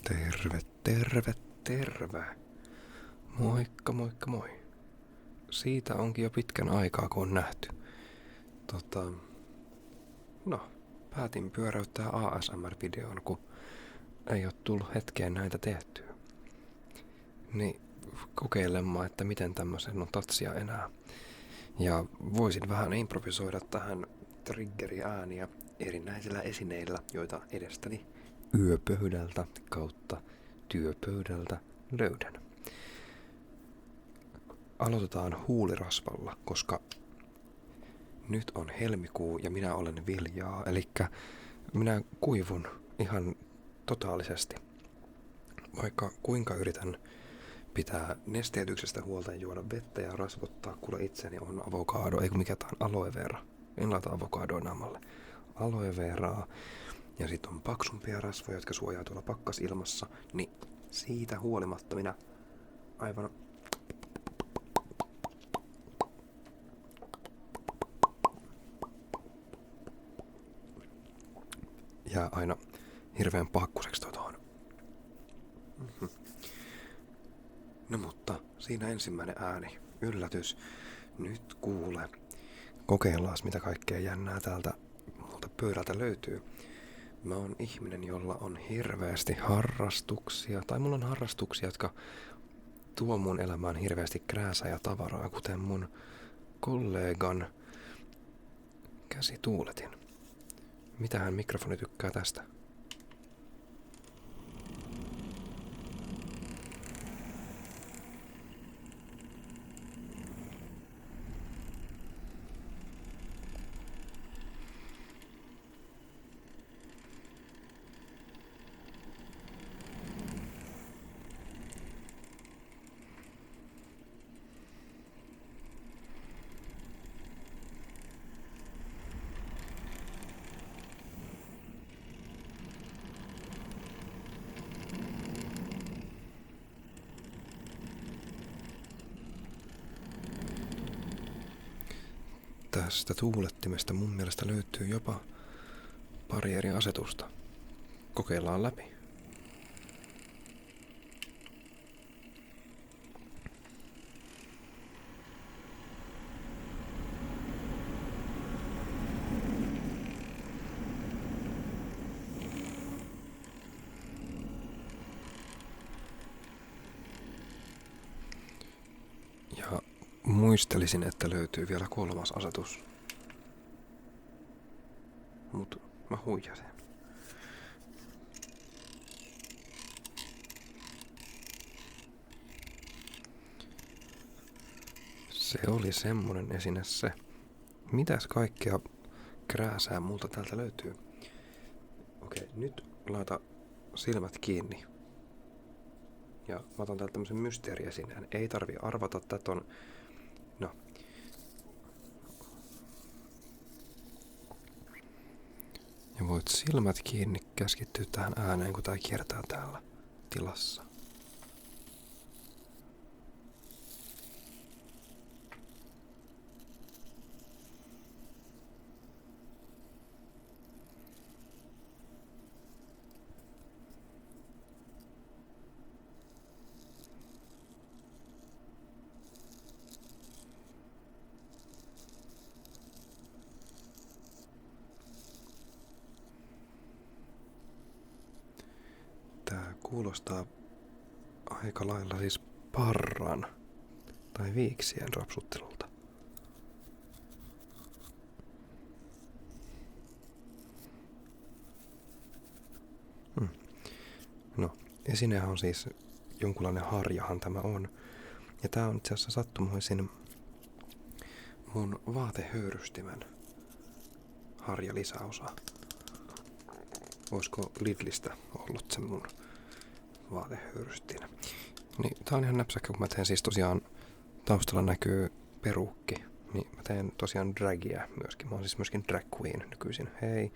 Terve, terve, terve. Moikka, moikka, moi. Siitä onkin jo pitkän aikaa, kun on nähty. No, päätin pyöräyttää ASMR-videon, kun ei ole tullut hetkeen näitä tehtyä. Niin kokeilemaan, että miten tämmöisen on tatsia enää. Ja voisin vähän improvisoida tähän triggeriääniä erinäisillä esineillä, joita edestäni yöpöydältä kautta työpöydältä löydän. Aloitetaan huulirasvalla, koska nyt on helmikuu ja minä olen viljaa, eli minä kuivun ihan totaalisesti. Vaikka kuinka yritän pitää nesteytyksestä huolta ja juoda vettä ja rasvottaa, kuule itseni on avokado, ei kun mikä tää on, aloe vera. En laita avokadoa naamalle. Aloe veraa. Ja sit on paksumpia rasvoja, jotka suojaa tuolla pakkasilmassa, niin siitä huolimatta minä aivan jää aina hirveän pakkuseksi tuohon. No mutta, siinä ensimmäinen ääni. Yllätys. Nyt kuule. Kokeillaan mitä kaikkea jännää täältä multa pöydältä löytyy. Mä oon ihminen, jolla on hirveästi harrastuksia, tai mulla on harrastuksia, jotka tuo mun elämään hirveästi krääsää ja tavaraa, kuten mun kollegan käsituuletin. Mitähän mikrofoni tykkää tästä? Tästä tuulettimesta mun mielestä löytyy jopa pari eri asetusta. Kokeillaan läpi. Ja muistelisin, että löytyy vielä kolmas asetus. Mut mä huijasin. Se oli semmonen esine se. Mitäs kaikkea krääsää multa täältä löytyy? Okei, nyt laita silmät kiinni. Ja mä otan täältä tämmösen mysteeriesineen. Ei tarvi arvata, tätä on... No. Ja voit silmät kiinni keskittyä tähän ääneen, kun tää kiertää täällä tilassa. Tää kuulostaa aika lailla siis parran tai viiksien rapsuttelulta. No, esinehän on siis jonkunlainen harjahan tämä on. Ja tää on itse asiassa sattumoisin mun vaatehöyrystimen harja lisäosa. Olisiko Lidlistä ollut se mun vaatehyyrystin. Niin, tää on ihan näpsäkkä, kun mä teen siis tosiaan taustalla näkyy peruukki. Niin mä teen tosiaan dragia myöskin. Mä oon siis myöskin drag queen nykyisin. Hei,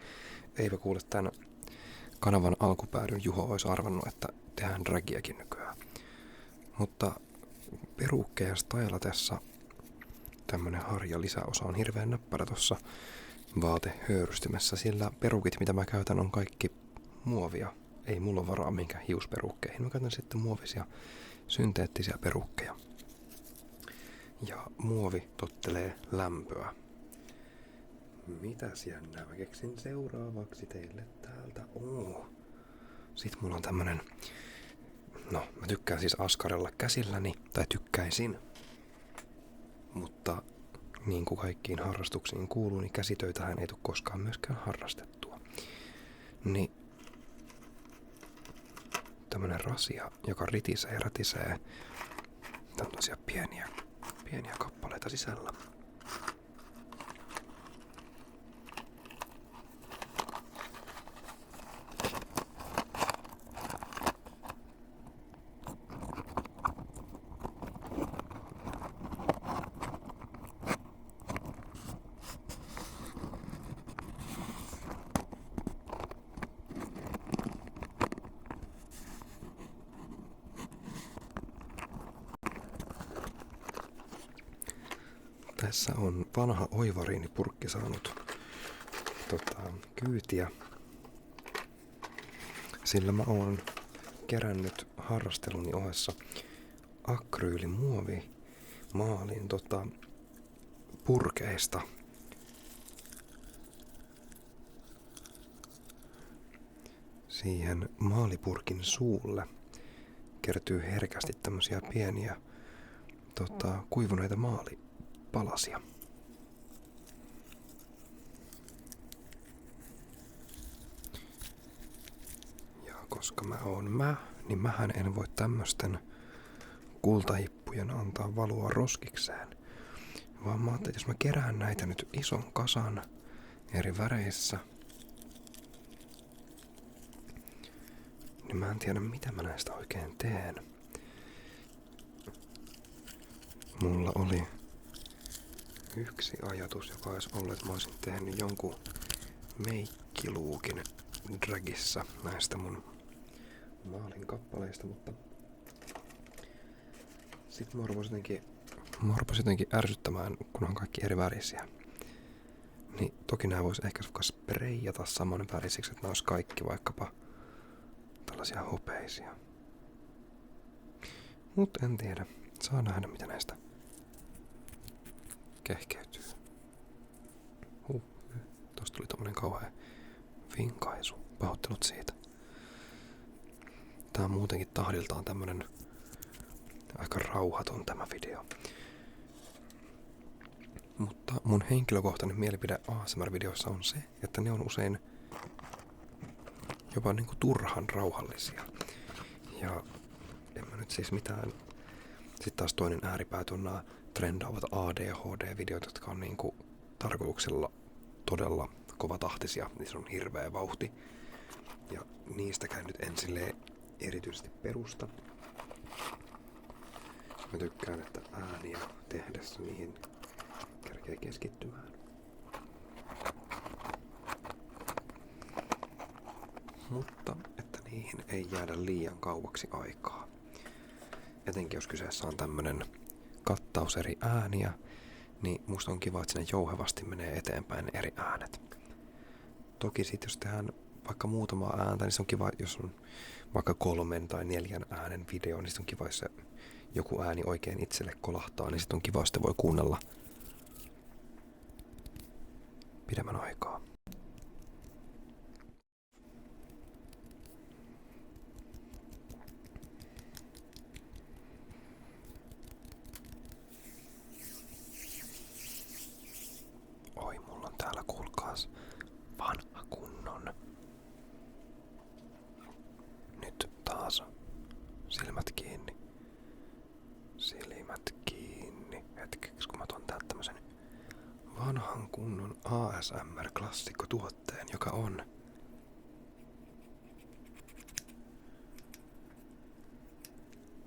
eipä kuule tän kanavan alkupäädyn Juho olisi arvannut, että tehdään dragiakin nykyään. Mutta peruukkeja stylatessa tämmönen harja lisäosa on hirveän näppärä tossa vaatehöyrystimessä, sillä perukit, mitä mä käytän, on kaikki muovia. ei mulla ole varaa minkään hiusperukkeihin. Mä käytän sitten muovisia synteettisiä perukkeja. Ja muovi tottelee lämpöä. Mitäs jännää mä keksin seuraavaksi teille täältä? Sitten mulla on tämmönen... No, mä tykkään siis askarella käsilläni, tai tykkäisin. Mutta niin kuin kaikkiin harrastuksiin kuuluu, niin käsitöitähän ei tule koskaan myöskään harrastettua. Niin tämmönen rasia, joka ritisee ja rätisee tämmöisiä pieniä kappaleita sisällä. Tässä on vanha oivariinipurkki saanut kyytiä, sillä mä oon kerännyt harrasteluni ohessa akryylimuovimaalin purkeista. Siihen maalipurkin suulle kertyy herkästi tämmösiä pieniä kuivuneita maalipalasia. Ja koska mä oon niin mähän en voi tämmösten kultahippujen antaa valua roskikseen. Vaan mä ajattelin, että jos mä kerään näitä nyt ison kasan eri väreissä, niin mä en tiedä mitä mä näistä oikein teen. Mulla oli yksi ajatus, joka olisi ollut, että mä olisin tehnyt jonkun meikkiluukin dragissa näistä mun maalin kappaleista, mutta sit mä rupesin jotenkin ärsyttämään, kun on kaikki eri värisiä. Niin toki nää vois ehkä spreijata saman värisiksi, että nää olisi kaikki vaikkapa tällaisia hopeisia. Mut en tiedä. Saa nähdä mitä näistä kehkeytyy. Tosta tuli tommonen kauhea vinkaisu. Pahoittelut siitä. Tää on muutenkin tahdiltaan tämmönen aika rauhaton tämä video. Mutta mun henkilökohtainen mielipide ASMR-videoissa on se, että ne on usein jopa niinku turhan rauhallisia. Ja en mä nyt siis mitään. Sitten taas toinen ääripäät on nämä trendaavat ADHD-videot, jotka on niinku tarkoituksella todella kovatahtisia. Niissä on hirveä vauhti. Ja niistäkään nyt en silleen erityisesti perusta. Mä tykkään, että ääniä tehdessä niihin kerkee keskittymään. Mutta että niihin ei jäädä liian kauaksi aikaa. Etenkin jos kyseessä on tämmönen kattaus eri ääniä, niin musta on kiva, että sinne jouhevasti menee eteenpäin eri äänet. Toki sit jos tehdään vaikka muutamaa ääntä, niin se on kiva, jos on vaikka 3 tai 4 äänen video, niin sit on kiva, jos se joku ääni oikein itselle kolahtaa, niin sit on kiva, että voi kuunnella pidemmän aikaa. Oi, mulla on täällä kuulkaas vanha kunnon. Nyt taas silmät kiinni. Silmät kiinni. Hetkeksi kun mä tuon täältä tämmösen vanhan kunnon ASMR-klassikkotuotteen, joka on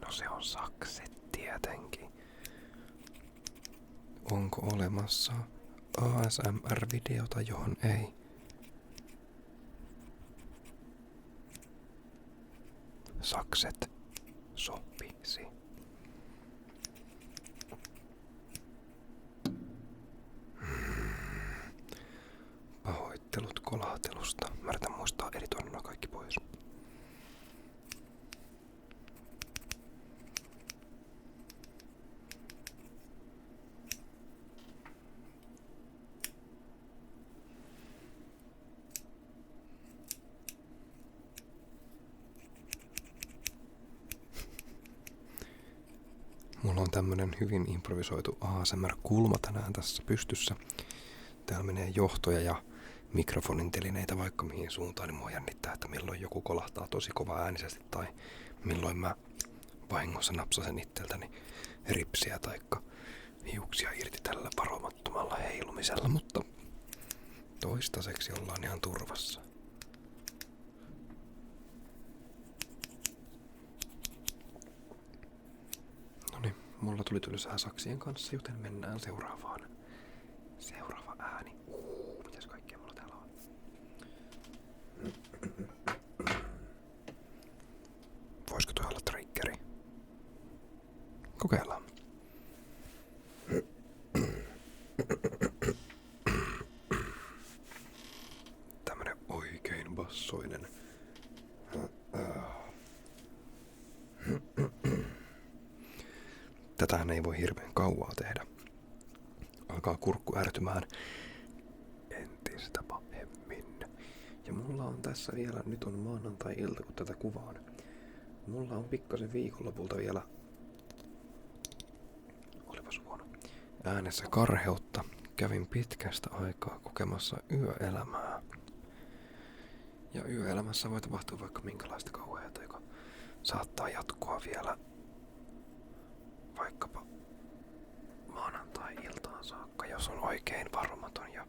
no se on sakset tietenkin. Onko olemassa ASMR-videota, johon ei? Sakset sopisi. Pahoittelut kolahtelusta. Mä yritän muistaa editoida nuo kaikki pois. Mulla on tämmönen hyvin improvisoitu ASMR-kulma tänään tässä pystyssä. Täällä menee johtoja ja mikrofonin telineitä vaikka mihin suuntaan, niin mua jännittää, että milloin joku kolahtaa tosi kova äänisesti tai milloin mä vahingossa napsasen itseltäni ripsiä taikka hiuksia irti tällä varomattomalla heilumisella, mutta toistaiseksi ollaan ihan turvassa. Noniin, mulla tuli tylsää saksien kanssa, joten mennään seuraavaan. Seuraava ääni. Mitäs kaikkea mulla täällä on? Voisiko toi olla triggeri? Kokeillaan. Tämmönen oikein bassoinen. Tätähän ei voi hirveän kauaa tehdä. Alkaa kurkku ärtymään entistä pahemmin. Ja mulla on tässä vielä, nyt on maanantai-ilta kun tätä kuvaan. Mulla on pikkasen viikonlopulta vielä, olipas huono, äänessä karheutta. Kävin pitkästä aikaa kokemassa yöelämää. Ja yöelämässä voi tapahtua vaikka minkälaista kauheata, joka saattaa jatkua vielä vaikkapa maanantai-iltaan saakka, jos on oikein varomaton ja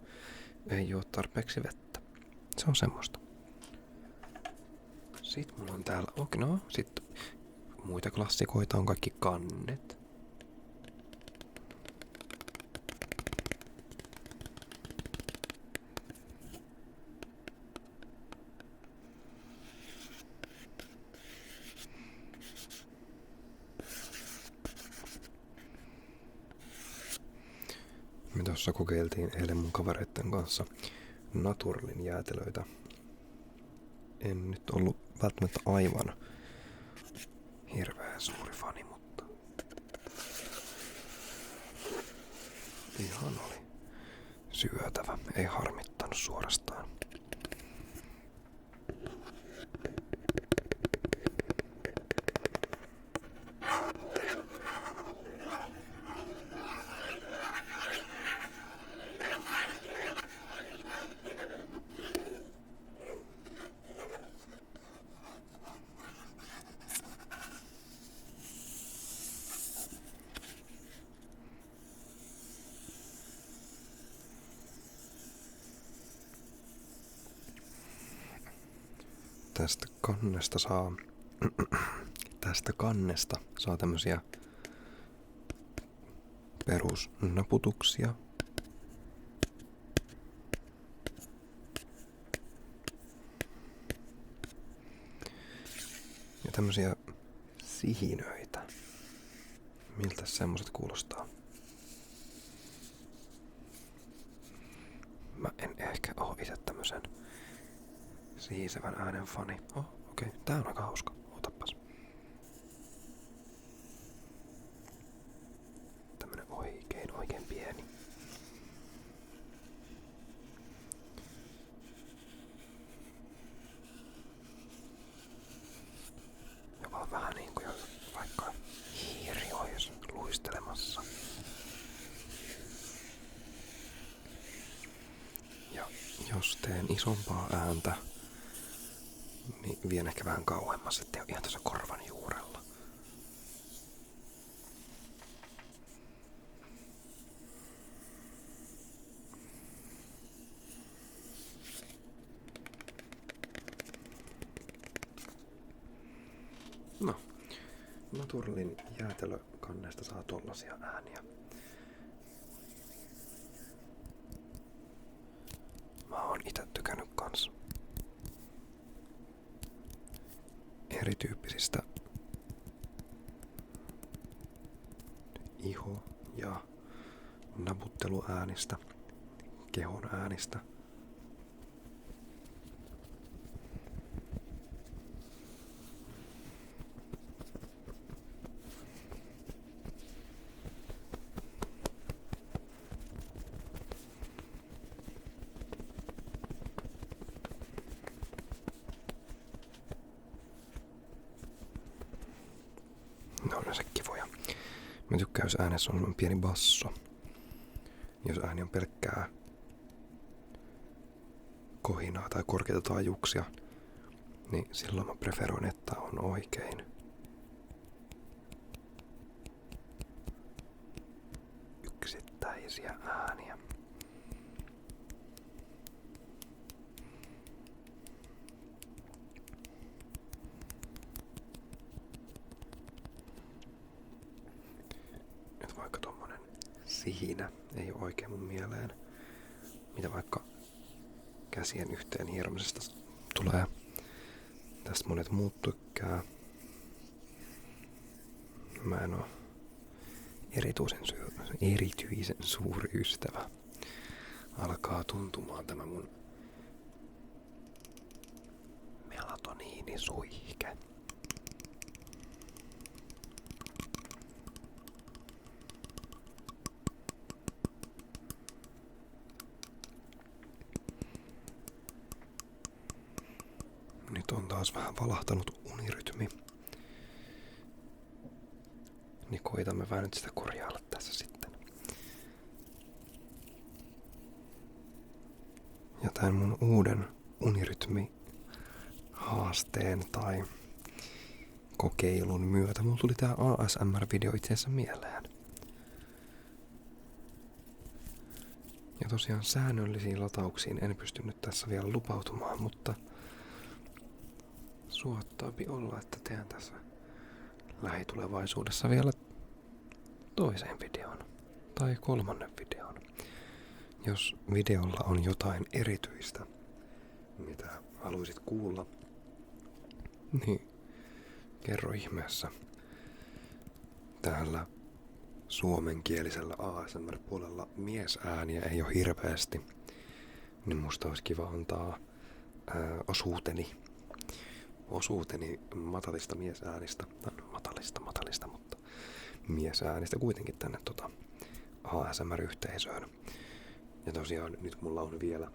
ei juo tarpeeksi vettä. Se on semmoista. Sitten mulla on täällä, sitten muita klassikoita on kaikki kannet. Me tuossa kokeiltiin eilen mun kavereitten kanssa Naturlin jäätelöitä. En nyt ollut välttämättä aivan hirveän suuri fani, mutta ihan oli syötävä. Ei harmittanut suorastaan. Tästä kannesta saa tämmösiä perusnaputuksia. Ja tämmösiä sihinöitä. Miltä semmoset kuulostaa? Mä en ehkä oo itse tämmösen sihisevän äänen fani. Okei, tää on aika hauska. Otapas. Tämmönen oikein pieni. Joka on vähän niinku vaikka hiiri ois luistelemassa. Ja jos teen isompaa ääntä, niin vien ehkä vähän kauemmas, ettei ole ihan tässä korvan juurella. No, Naturlin jäätelökannesta saa tollasia ääniä. Mä oon ite tykännyt kans erityyppisistä iho- ja naputteluäänistä, kehon äänistä. Ne on yleensä kivoja. Mä tykkään, jos äänessä on pieni basso. Jos ääni on pelkkää kohinaa tai korkeita taajuuksia, niin silloin mä preferoin, että on oikein. Yksittäisiä ääniä. Nyt vaikka tommonen siinä ei ole oikein mun mieleen. Mitä vaikka käsien yhteen hieromisesta tulee. Tästä monet muut tykkää. Mä en oo erityisen suuri ystävä. Alkaa tuntumaan tämä mun melatoniinisuihke. Nyt on taas vähän valahtanut unirytmi. Niin koitamme vähän nyt sitä korjailla tässä sitten. Ja tämän mun uuden unirytmi-haasteen tai kokeilun myötä mulla tuli tää ASMR-video itse asiassa mieleen. Ja tosiaan säännöllisiin latauksiin en pystynyt tässä vielä lupautumaan, mutta suottaapi olla, että teen tässä lähitulevaisuudessa vielä toiseen videon tai kolmannen videon. Jos videolla on jotain erityistä, mitä haluaisit kuulla, niin kerro ihmeessä. Täällä suomenkielisellä ASMR-puolella miesääniä ei ole hirveästi, niin musta olisi kiva antaa osuuteni matalista miesäänistä, matalista, mutta miesäänistä kuitenkin tänne ASMR-yhteisöön. Ja tosiaan nyt mulla on vielä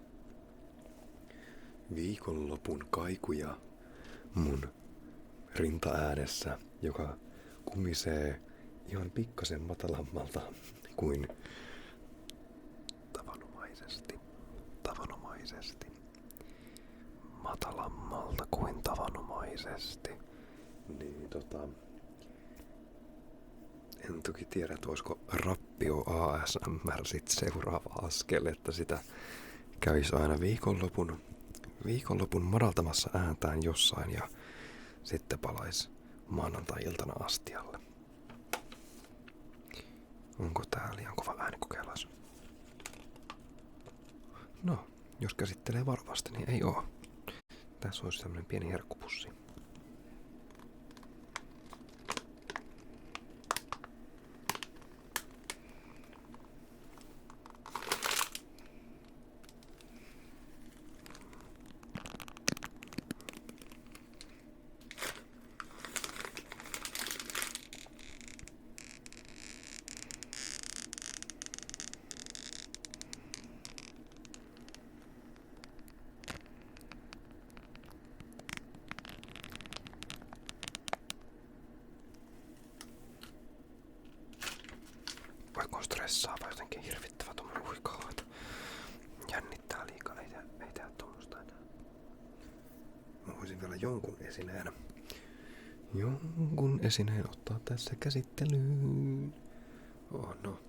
viikonlopun kaikuja mun rintaäänessä, joka kumisee ihan pikkasen matalammalta kuin tavanomaisesti. Matalammalta kuin tavanomaisesti. Niin en toki tiedä, että olisiko rappio ASMR sit seuraava askel, että sitä kävisi aina viikonlopun madaltamassa ääntään jossain ja sitten palaisi maanantai-iltana astialle. Onko tää liian kova äänikokeilas? No, jos käsittelee varovasti, niin ei oo. Tässä olisi tämmönen pieni herkkupussi. Vaikka on stressaava jotenkin hirvittävä tommonen huikalla, että jännittää liikaa, ei tehdä tommosta enää. Mä voisin vielä jonkun esineen ottaa tässä käsittelyyn. No,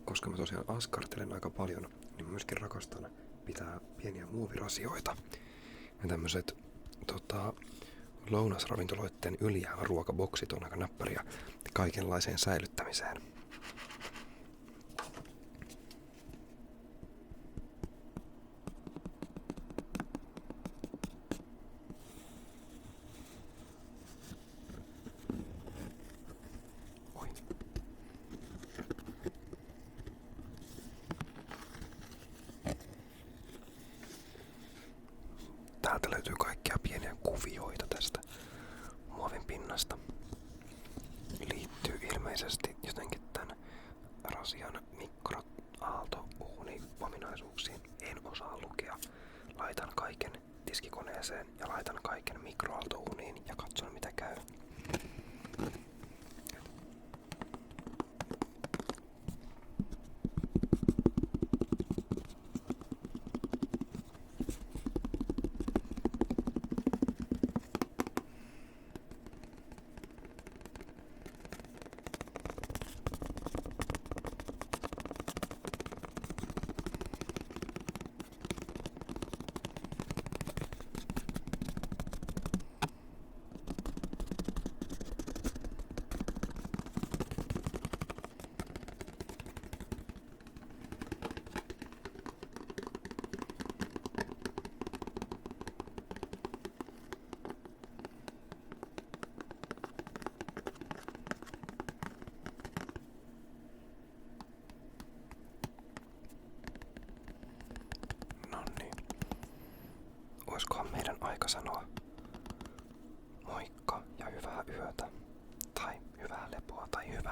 koska mä tosiaan askartelen aika paljon, niin mä myöskin rakastan pitää pieniä muovirasioita. Ja tämmöset lounasravintoloitten ylijäävä ruokaboksit on aika näppäriä kaikenlaiseen säilyttämiseen. Täältä löytyy kaikkia pieniä kuvioita tästä muovin pinnasta. Liittyy ilmeisesti jotenkin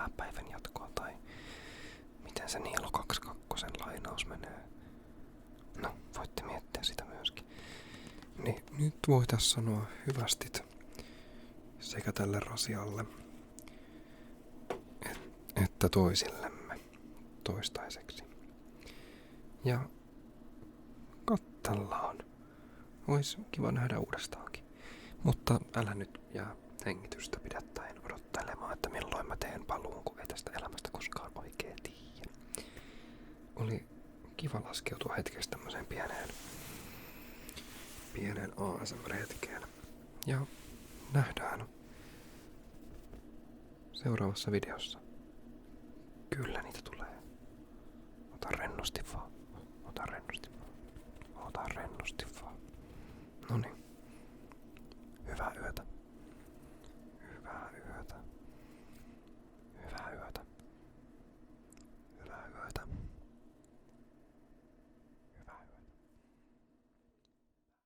hääpäivän jatkoa tai miten se Niilo 22 lainaus menee. No, voitte miettiä sitä myöskin. Niin nyt voitais sanoa hyvästit sekä tälle Rasialle että toisillemme toistaiseksi. Ja kattellaan. Ois kiva nähdä uudestaankin. Mutta älä nyt jää hengitystä pidättäen odottelemaan, että milloin mä teen paluun, kun ei tästä elämästä koskaan oikein tiedä. Oli kiva laskeutua hetkeksi tämmöiseen pieneen ASMR-hetkeen. Ja nähdään seuraavassa videossa. Kyllä niitä tulee. Ota rennosti vaan.